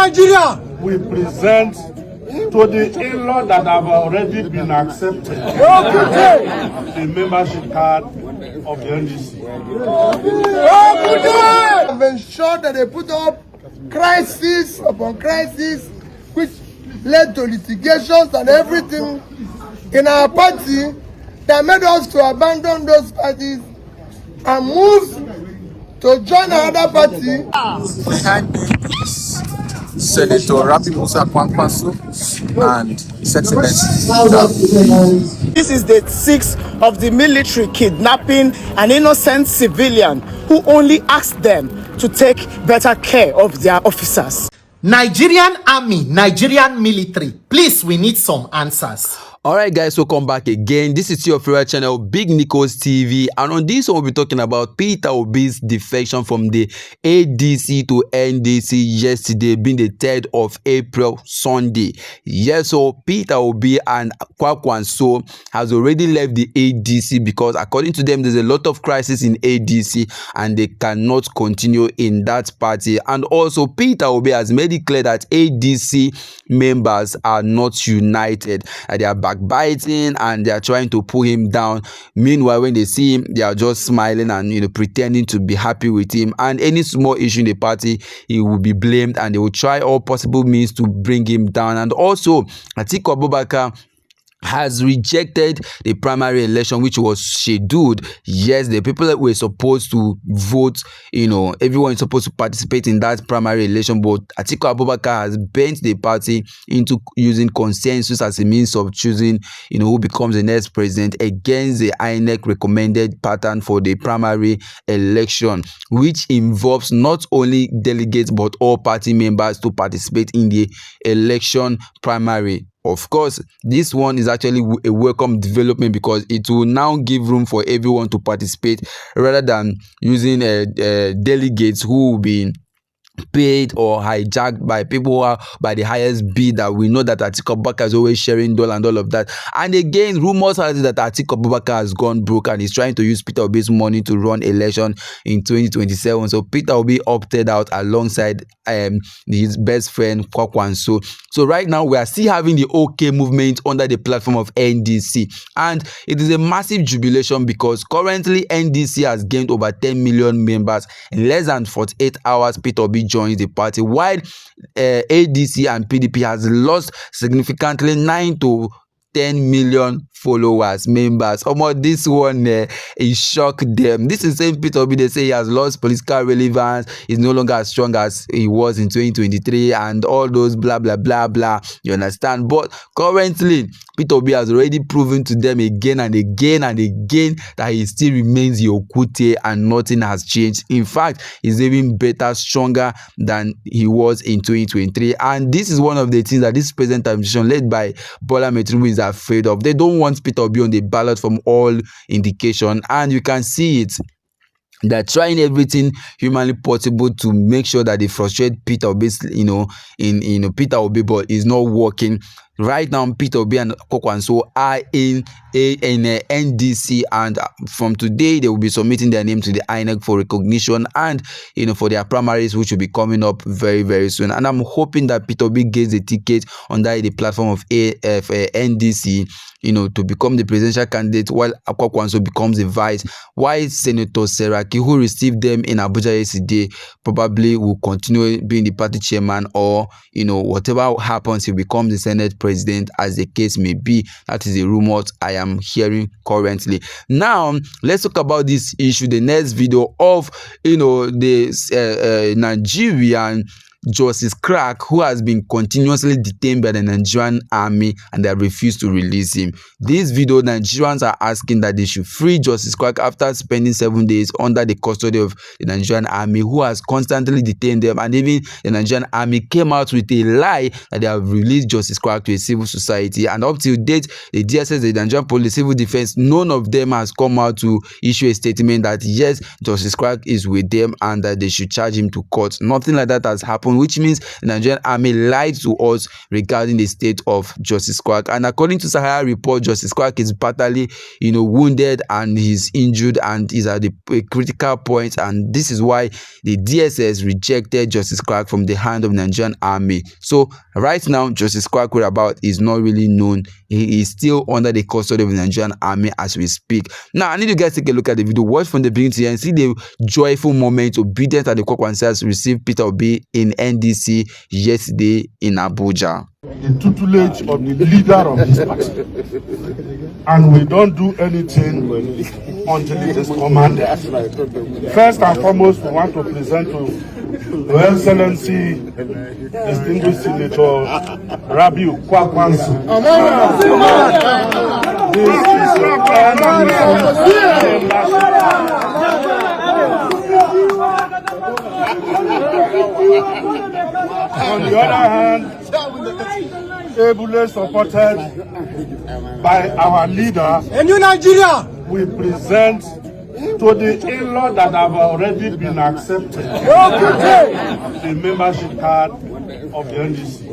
Nigeria. We present to the in-law that have already been accepted the membership card of the NDC. I've ensured that they put up crisis upon crisis, which led to litigations and everything in our party that made us to abandon those parties and move to join another party. Behind me is Senator Obi Kwankwaso and His Excellency. This is the 6th of the military kidnapping an innocent civilian who only asked them to take better care of their officers. Nigerian army, Nigerian military, please, we need some answers. Alright guys, welcome back again. This is your favorite channel, Big Nichols TV, and on this one we'll be talking about Peter Obi's defection from the ADC to NDC yesterday, being the 3rd of April, Sunday. Yes, so Peter Obi and Quack has already left the ADC because according to them there's a lot of crisis in ADC and they cannot continue in that party. And also Peter Obi has made it clear that ADC members are not united, they are backbiting and they are trying to pull him down. Meanwhile, when they see him, they are just smiling and pretending to be happy with him, and any small issue in the party he will be blamed and they will try all possible means to bring him down. And also Atiku Abubakar has rejected the primary election which was scheduled. Yes, the people that were supposed to vote, everyone is supposed to participate in that primary election, but Atiku Abubakar has bent the party into using consensus as a means of choosing who becomes the next president against the INEC recommended pattern for the primary election, which involves not only delegates but all party members to participate in the election primary. Of course, this one is actually a welcome development because it will now give room for everyone to participate rather than using delegates who will be paid or hijacked by people who are by the highest bid. That we know that Atiku Abubakar is always sharing dollar and all of that. And again, rumors are that Atiku Abubakar has gone broke and is trying to use Peter Obi's money to run election in 2027. So Peter Obi opted out alongside his best friend Quack. So right now we are still having the OK movement under the platform of NDC, and it is a massive jubilation because currently NDC has gained over 10 million members in less than 48 hours. Peter Obi joins the party, while ADC and PDP has lost significantly 9 to 10 million followers, members. This one it shocked them. This is same Peter Obi, they say he has lost political relevance, is no longer as strong as he was in 2023 and all those blah blah blah blah, you understand. But currently Peter Obi has already proven to them again and again and again that he still remains Yokute and nothing has changed. In fact, he's even better, stronger than he was in 2023. And this is one of the things that this present administration led by Bola Ahmed Tinubu is afraid of. They don't want Peter Obi on the ballot from all indication, and you can see it. They're trying everything humanly possible to make sure that they frustrate Peter Obi, Peter Obi, but it's not working. Right now, Peter Obi and Quack are in NDC, and from today they will be submitting their name to the INEC for recognition and for their primaries, which will be coming up very very soon. And I'm hoping that Peter Obi gets the ticket under the platform of NDC, to become the presidential candidate, while Quack becomes the vice. While Senator Seraki, who received them in Abuja yesterday, probably will continue being the party chairman, or whatever happens, he'll become the Senate president, as the case may be. That is the rumors I am hearing currently. Now let's talk about this issue. The next video of the Nigerian Justicecrack, who has been continuously detained by the Nigerian army and they refused to release him. This video, Nigerians are asking that they should free Justicecrack after spending 7 days under the custody of the Nigerian army, who has constantly detained them. And even the Nigerian army came out with a lie that they have released Justicecrack to a civil society. And up to date, the DSS, the Nigerian police, civil defense, none of them has come out to issue a statement that yes, Justicecrack is with them and that they should charge him to court. Nothing like that has happened happened, which means the Nigerian army lied to us regarding the state of Justicecrack. And according to Sahara report, Justicecrack is badly, wounded and he's injured and is at a critical point. And this is why the DSS rejected Justicecrack from the hand of the Nigerian army. So right now, Justicecrack whereabouts is not really known. He is still under the custody of the Nigerian army as we speak. Now, I need you guys to take a look at the video. Watch from the beginning to the end. See the joyful moment obedient at the Quack received Peter Obi in NDC yesterday in Abuja. The tutelage of the leader of this party. And we don't do anything until it is commanded. First and foremost, we want to present to Your Excellency, distinguished Senator Rabiu Kwankwaso. On the other hand, ably supported by our leader, A new Nigeria! we present to the in-law that have already been accepted the membership card of the NDC.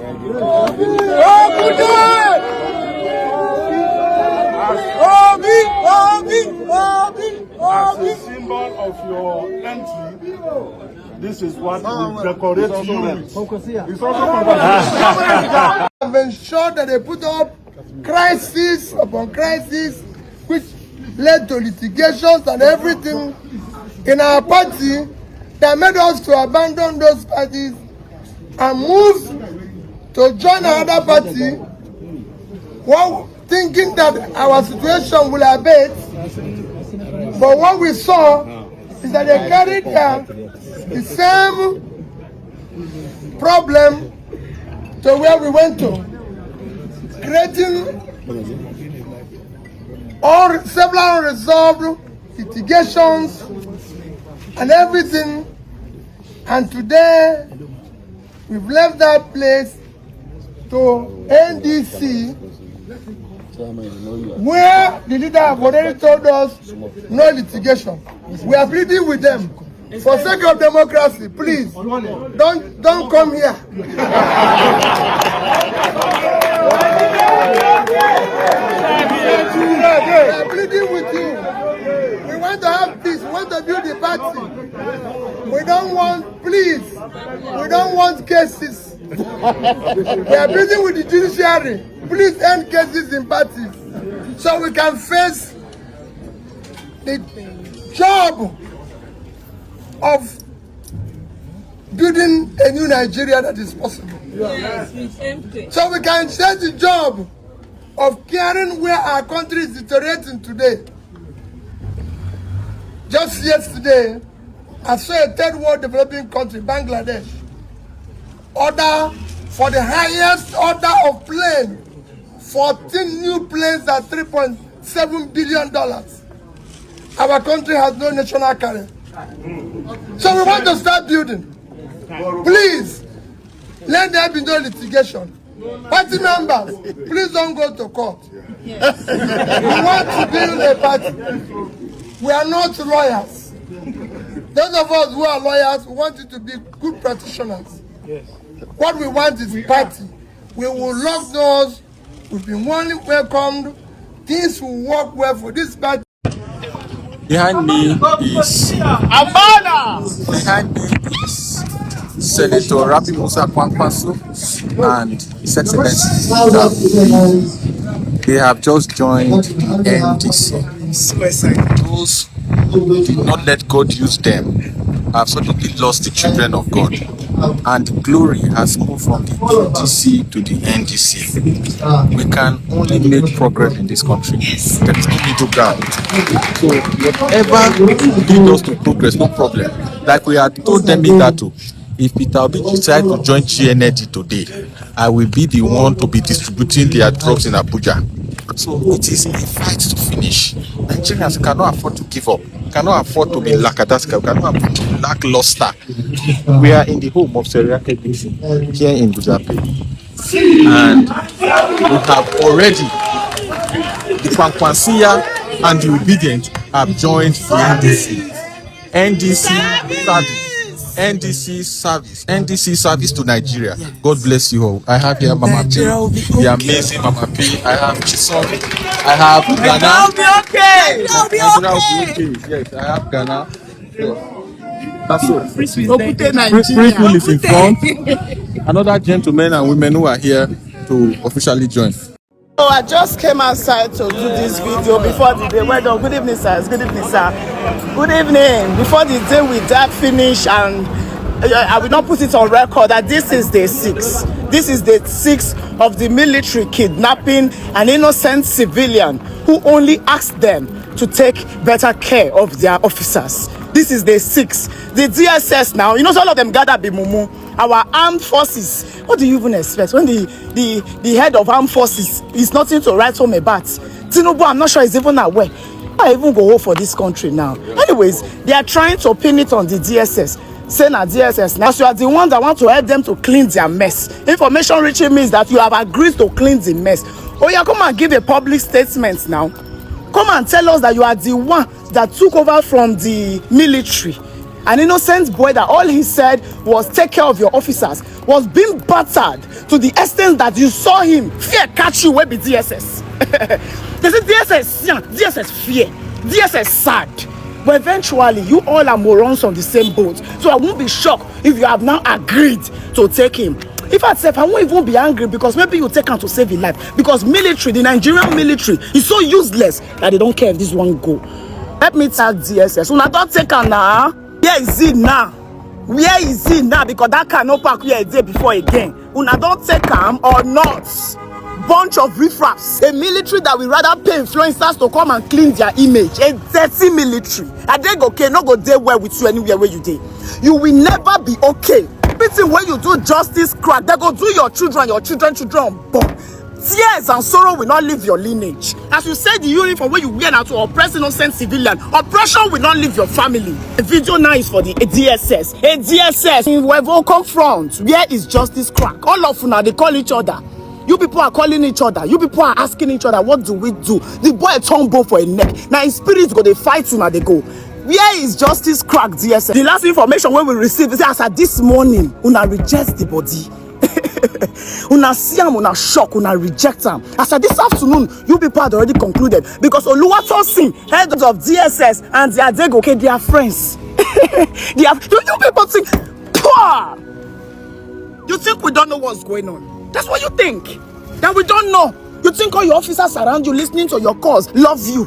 As a symbol of your entry, this is what we decorate you with. Have ensured that they put up crisis upon crisis, which led to litigations and everything in our party that made us to abandon those parties and move to join another party, while thinking that our situation will abate. But what we saw is that they carried the same problem to where we went to, creating several unresolved litigations and everything. And today we've left that place to NDC, where the leader have already told us no litigation. We are pleading with them, for sake of democracy, please don't come here. We are pleading with you. We want to have peace. We want to build the party. We don't want cases. We are pleading with the judiciary. Please end cases in parties so we can face the job of building a new Nigeria that is possible. Yes, so we can share the job of caring where our country is deteriorating today. Just yesterday, I saw a third world developing country, Bangladesh, order for the highest order of plane, 14 new planes at $3.7 billion. Our country has no national carrier. So we want to start building. Please, let there be no litigation. Party members, please don't go to court. Yes. We want to build a party. We are not lawyers. Those of us who are lawyers, we want you to be good practitioners. Yes. What we want is party. We will lock doors. We've been warmly welcomed. Things will work well for this party. Behind me is Senator Obi Kwankwaso and His Excellency. They have just joined the NDC. Those who did not let God use them have suddenly lost the children of God, and glory has moved from the NDC to the NDC. We can only make progress in this country. There is no middle ground. So whatever leads us to progress, no problem. Like we had told them in that too. If Peter Obi decides to join GND today, I will be the one to be distributing their drugs in Abuja. So it is a fight to finish. Nigerians cannot afford to give up, cannot afford to be lackadaisical, cannot afford to be lackluster. We are in the home of Seriake DC here in Bujape, and we have already the Kwankwasia and the obedient have joined the NDC. NDC service NDC service to Nigeria. God bless you all. I have here Mamapee, the amazing Mamapee. I have Chisom. I have Ghana. Nigeria will be okay. Yes, I have Ghana. Yes. That's all. Free will is in front. Another gentlemen and women who are here to officially join. So I just came outside to do this video before the day. Well done. Good evening, sir. Good evening, sir. Good evening. Before the day with that finish, and I will not put it on record that this is day 6. This is day 6 of the military kidnapping an innocent civilian who only asked them to take better care of their officers. This is day 6. The DSS now, you know, all of them gather be mumu. Our armed forces, what do you even expect when the head of armed forces is nothing to write home about? Tinubu, I'm not sure he's even aware. I even go home for this country now. Anyways, they are trying to pin it on the DSS. Saying at DSS now, you are the one that want to help them to clean their mess. Information reaching means that you have agreed to clean the mess. Oh yeah, come and give a public statement now. Come and tell us that you are the one that took over from the military. An innocent boy that all he said was take care of your officers was being battered to the extent that you saw him fear catch you where be DSS. They say DSS fear, DSS sad. But eventually you all are morons on the same boat. So I won't be shocked if you have now agreed to take him. If I say I won't even be angry because maybe you take him to save his life. Because military, the Nigerian military is so useless that they don't care if this one go. Let me tag DSS. Una don't take him now. Where is it now? Where is it now? Because that cannot park where it did before again. Una don't take him or not. Bunch of riffraffs. A military that will rather pay influencers to come and clean their image. A dirty military. And they go okay, no go there well with you anywhere where you dey. You will never be okay. Everything when you do justice crack, they go do your children born. Tears and sorrow will not leave your lineage. As you said, the uniform where you wear now to oppress innocent civilian, oppression will not leave your family. The video now is for the DSS. A DSS in Welcome Front. Where is Justicecrack? All of you now, they call each other. You people are calling each other. You people are asking each other, what do we do? The boy turn bow for a neck. Now in spirit go, they fight you now they go. Where is Justicecrack DSS? The last information when we receive is as at this morning, una reject the body. Una see am, una shock, una reject am. As at this afternoon, you people had already concluded because Oluwatosin, head of DSS, and the Adego, okay, they are friends. You people think, poor. You think we don't know what's going on? That's what you think. That we don't know. You think all your officers around you listening to your calls love you.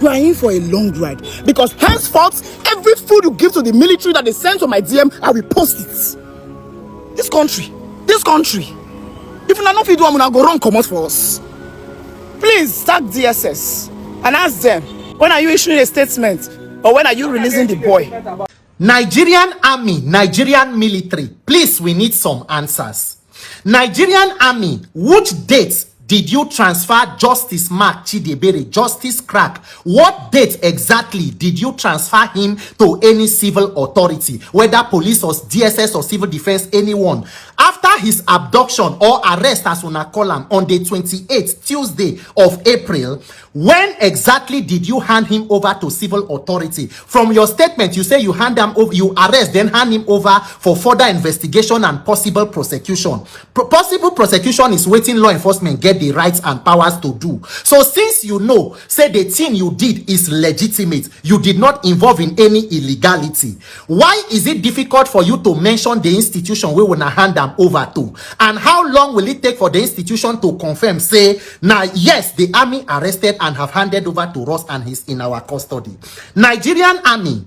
You are in for a long ride because henceforth, every food you give to the military that they send to my DM, I will post it. This country. If you not fit do, I'm gonna go run come out for us. Please tag DSS and ask them, when are you issuing a statement or when are you releasing the boy? Nigerian army, Nigerian military, please, we need some answers. Nigerian army, which dates did you transfer Justice Mark Chidebere, Justicecrack? What date exactly did you transfer him to any civil authority, whether police or DSS or civil defense, anyone? After his abduction or arrest, as una call him, on the 28th Tuesday of April, when exactly did you hand him over to civil authority? From your statement, you say you hand him over, you arrest, then hand him over for further investigation and possible prosecution. Possible prosecution is waiting law enforcement get the rights and powers to do. So since you know, say the thing you did is legitimate, you did not involve in any illegality, why is it difficult for you to mention the institution we wanna hand them over to? And how long will it take for the institution to confirm, say, now yes, the army arrested and have handed over to us and he's in our custody? Nigerian army,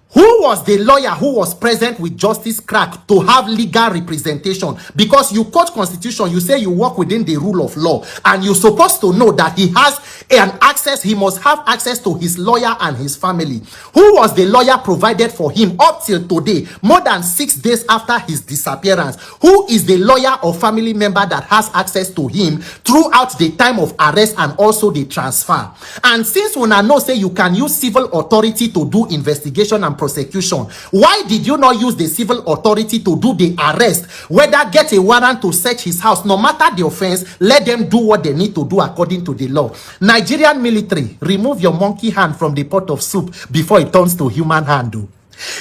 who was the lawyer who was present with Justicecrack to have legal representation? Because you quote constitution, you say you work within the rule of law, and you're supposed to know that he has an access, he must have access to his lawyer and his family. Who was the lawyer provided for him up till today, more than 6 days after his disappearance? Who is the lawyer or family member that has access to him throughout the time of arrest and also the transfer? And since when I know say you can use civil authority to do investigation and prosecution, why did you not use the civil authority to do the arrest, whether get a warrant to search his house? No matter the offense, let them do what they need to do according to the law. Nigerian military, remove your monkey hand from the pot of soup before it turns to human hand.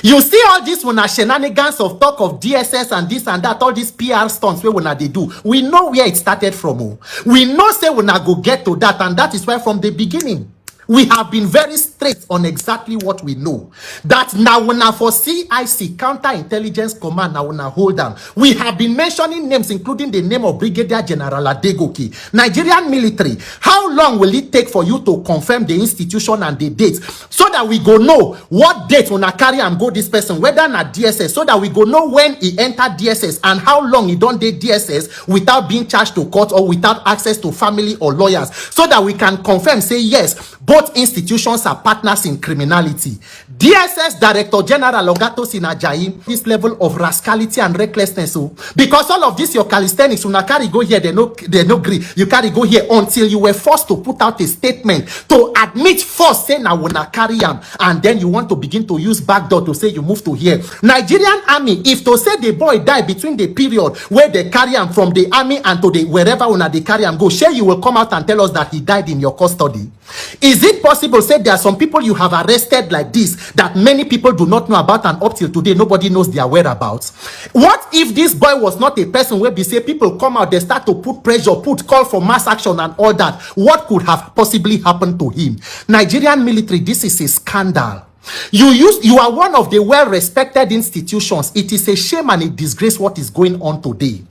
You see all this when shenanigans of talk of DSS and this and that, all these PR stunts where when they do. We know where it started from. Oh. We know say when I go get to that, and that is why from the beginning we have been very straight on exactly what we know. That now when I for CIC, Counterintelligence Command, now when I hold them, we have been mentioning names, including the name of Brigadier General Adegoke, Nigerian military. How long will it take for you to confirm the institution and the dates, so that we go know what date when I carry and go this person, whether not DSS, so that we go know when he entered DSS and how long he don't date DSS without being charged to court or without access to family or lawyers, so that we can confirm, say yes, both institutions are partners in criminality. DSS Director General Ogato Sinajayi, this level of rascality and recklessness, because all of this your calisthenics, when I carry go here, they no agree. You carry go here until you were forced to put out a statement to admit first, say now when I carry am, and then you want to begin to use backdoor to say you move to here. Nigerian army, if to say the boy died between the period where they carry him from the army and to the wherever when they carry him go, sure you will come out and tell us that he died in your custody. Is it possible, say there are some people you have arrested like this that many people do not know about, and up till today nobody knows their whereabouts? What if this boy was not a person where be say people come out, they start to put pressure, call for mass action and all that? What could have possibly happened to him? Nigerian military, this is a scandal. You are one of the well-respected institutions. It is a shame and a disgrace what is going on today.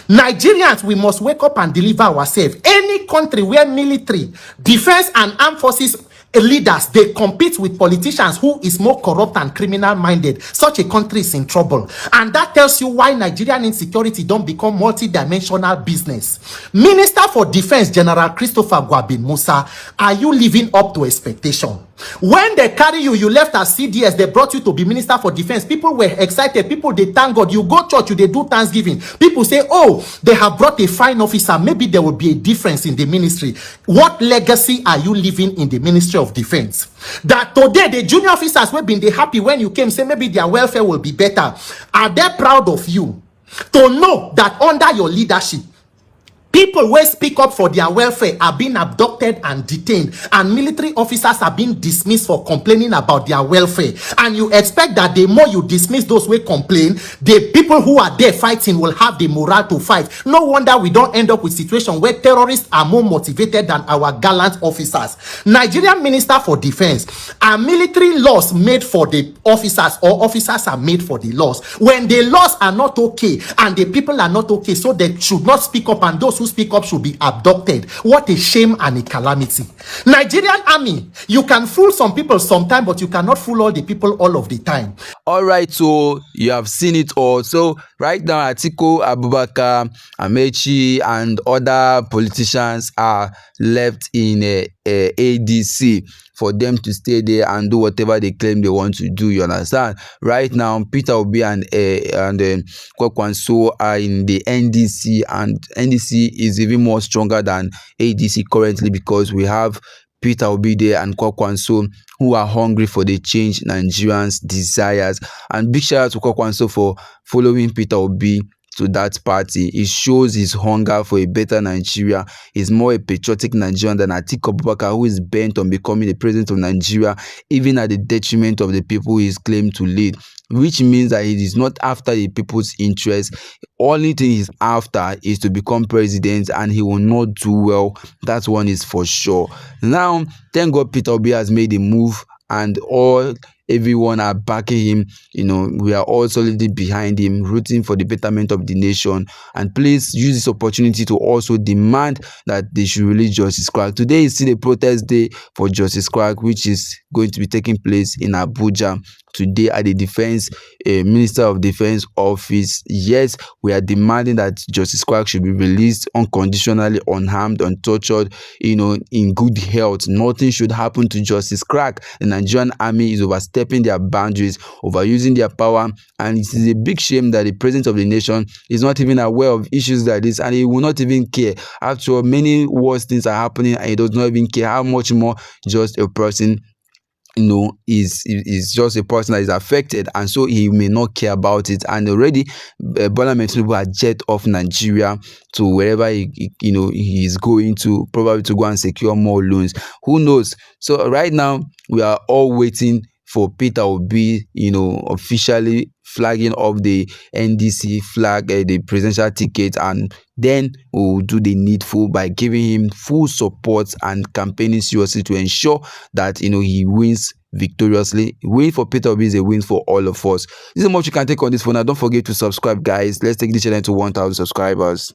Nigerians, we must wake up and deliver ourselves. Any country where military, defense and armed forces leaders, they compete with politicians who is more corrupt and criminal minded, such a country is in trouble. And that tells you why Nigerian insecurity don't become multi-dimensional business. Minister for Defense General Christopher Gwabin Musa, are you living up to expectation? When they carry you, you left as CDS, they brought you to be Minister for Defense. People were excited. People, they thank God. You go church, they do Thanksgiving. People say, oh, they have brought a fine officer. Maybe there will be a difference in the ministry. What legacy are you leaving in the Ministry of Defense? That today, the junior officers will be happy when you came, say maybe their welfare will be better. Are they proud of you to know that under your leadership, people who speak up for their welfare are being abducted and detained, and military officers are being dismissed for complaining about their welfare? And you expect that the more you dismiss those who complain, the people who are there fighting will have the morale to fight. No wonder we don't end up with situation where terrorists are more motivated than our gallant officers. Nigerian Minister for Defense, are military laws made for the officers, or officers are made for the laws? When the laws are not okay and the people are not okay, so they should not speak up, and those who speak up should be abducted. What a shame and a calamity. Nigerian army, you can fool some people sometime, but you cannot fool all the people all of the time. All right, so you have seen it all. So right now, Atiku Abubakar, Amechi, and other politicians are left in a ADC for them to stay there and do whatever they claim they want to do. You understand? Right now, Peter Obi and Quack are in the NDC, and NDC is even more stronger than ADC currently, because we have Peter Obi there and Quack who are hungry for the change Nigerians desires. And big shout out to Quack for following Peter Obi to that party. It shows his hunger for a better Nigeria. He's more a patriotic Nigerian than Atiku Abubakar, who is bent on becoming the president of Nigeria, even at the detriment of the people he is claimed to lead. Which means that he is not after the people's interest. Only thing he's after is to become president, and he will not do well. That one is for sure. Now, thank God Peter Obi has made a move, and everyone are backing him. You know, we are all solidly behind him, rooting for the betterment of the nation. And please use this opportunity to also demand that they should release Justicecrack. Today is still a protest day for Justicecrack, which is going to be taking place in Abuja today at the Minister of Defense office. Yes, we are demanding that Justicecrack should be released unconditionally, unharmed, untortured, in good health. Nothing should happen to Justicecrack. The Nigerian army is overstepping their boundaries, overusing their power, and it is a big shame that the president of the nation is not even aware of issues like this, and he will not even care. After all, many worse things are happening, and he does not even care. How much more just a person is just a person that is affected, and so he may not care about it. And already Bola Tinubu had jet off Nigeria to wherever he is going to, probably to go and secure more loans. Who knows? So right now we are all waiting for Peter Obi, officially flagging of the NDC flag, the presidential ticket, and then we'll do the needful by giving him full support and campaigning seriously to ensure that he wins victoriously. Win for Peter Obi is a win for all of us. This is how much you can take on this for now. Don't forget to subscribe, guys. Let's take this channel to 1,000 subscribers.